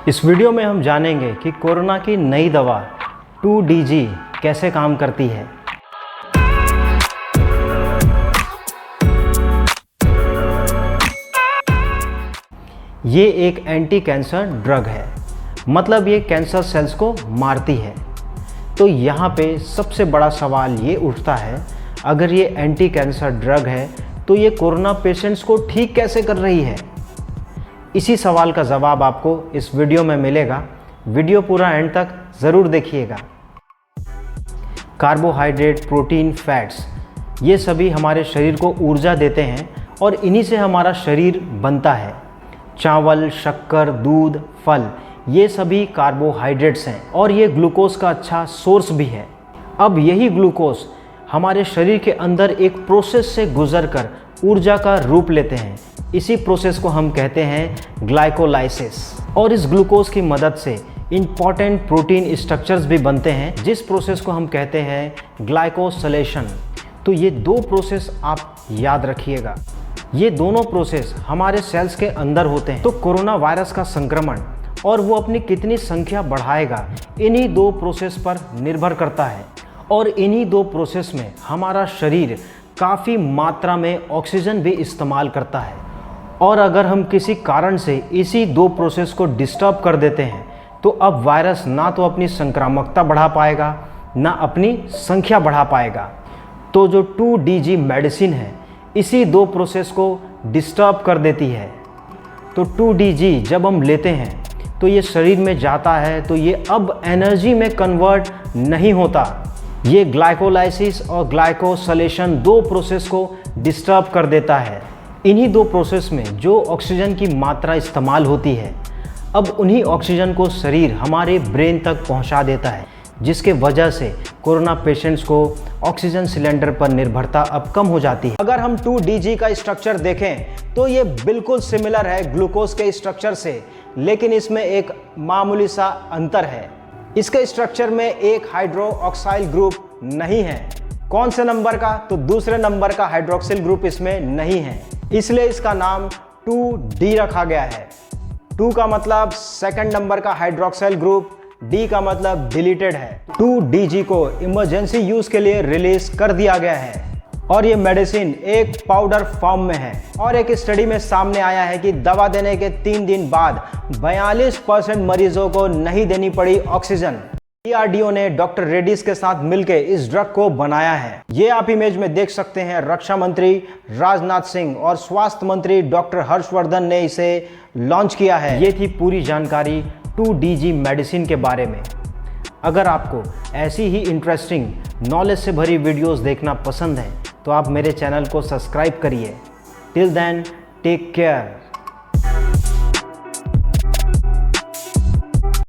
इस वीडियो में हम जानेंगे कि कोरोना की नई दवा 2DG कैसे काम करती है। ये एक एंटी कैंसर ड्रग है, मतलब ये कैंसर सेल्स को मारती है। तो यहाँ पे सबसे बड़ा सवाल ये उठता है, अगर ये एंटी कैंसर ड्रग है तो ये कोरोना पेशेंट्स को ठीक कैसे कर रही है। इसी सवाल का जवाब आपको इस वीडियो में मिलेगा। वीडियो पूरा एंड तक ज़रूर देखिएगा। कार्बोहाइड्रेट, प्रोटीन, फैट्स ये सभी हमारे शरीर को ऊर्जा देते हैं और इन्हीं से हमारा शरीर बनता है। चावल, शक्कर, दूध, फल ये सभी कार्बोहाइड्रेट्स हैं और ये ग्लूकोज का अच्छा सोर्स भी है। अब यही ग्लूकोज हमारे शरीर के अंदर एक प्रोसेस से गुजरकर ऊर्जा का रूप लेते हैं। इसी प्रोसेस को हम कहते हैं ग्लाइकोलाइसिस। और इस ग्लूकोज की मदद से इम्पॉर्टेंट प्रोटीन स्ट्रक्चर्स भी बनते हैं, जिस प्रोसेस को हम कहते हैं ग्लाइकोसिलेशन। तो ये दो प्रोसेस आप याद रखिएगा। ये दोनों प्रोसेस हमारे सेल्स के अंदर होते हैं। तो कोरोना वायरस का संक्रमण और वो अपनी कितनी संख्या बढ़ाएगा, इन्हीं दो प्रोसेस पर निर्भर करता है। और इन्हीं दो प्रोसेस में हमारा शरीर काफ़ी मात्रा में ऑक्सीजन भी इस्तेमाल करता है। और अगर हम किसी कारण से इसी दो प्रोसेस को डिस्टर्ब कर देते हैं तो अब वायरस ना तो अपनी संक्रामकता बढ़ा पाएगा, ना अपनी संख्या बढ़ा पाएगा। तो जो 2DG मेडिसिन है इसी दो प्रोसेस को डिस्टर्ब कर देती है। तो 2DG जब हम लेते हैं तो ये शरीर में जाता है तो ये अब एनर्जी में कन्वर्ट नहीं होता। ये ग्लाइकोलाइसिस और ग्लाइकोसिलेशन दो प्रोसेस को डिस्टर्ब कर देता है। इन्हीं दो प्रोसेस में जो ऑक्सीजन की मात्रा इस्तेमाल होती है, अब उन्हीं ऑक्सीजन को शरीर हमारे ब्रेन तक पहुंचा देता है, जिसके वजह से कोरोना पेशेंट्स को ऑक्सीजन सिलेंडर पर निर्भरता अब कम हो जाती है। अगर हम 2DG का स्ट्रक्चर देखें तो ये बिल्कुल सिमिलर है ग्लूकोज के स्ट्रक्चर से, लेकिन इसमें एक मामूली सा अंतर है। इसके स्ट्रक्चर में एक हाइड्रोक्साइल ग्रुप नहीं है। कौन से नंबर का? तो दूसरे नंबर का हाइड्रोक्सिल ग्रुप इसमें नहीं है, इसलिए इसका नाम 2D रखा गया है। 2 का मतलब सेकंड नंबर का हाइड्रोक्साइल ग्रुप, D का मतलब डिलीटेड है। 2DG को इमरजेंसी यूज के लिए रिलीज कर दिया गया है और ये मेडिसिन एक पाउडर फॉर्म में है। और एक स्टडी में सामने आया है कि दवा देने के 3 दिन बाद 42% मरीजों को नहीं देनी पड़ी ऑक्सीजन। DRDO ने डॉक्टर रेड्डीज के साथ मिलकर इस ड्रग को बनाया है। ये आप इमेज में देख सकते हैं। रक्षा मंत्री राजनाथ सिंह और स्वास्थ्य मंत्री डॉक्टर हर्षवर्धन ने इसे लॉन्च किया है। ये थी पूरी जानकारी 2DG मेडिसिन के बारे में। अगर आपको ऐसी ही इंटरेस्टिंग नॉलेज से भरी वीडियोस देखना पसंद है तो आप मेरे चैनल को सब्सक्राइब करिए। Till then, take care.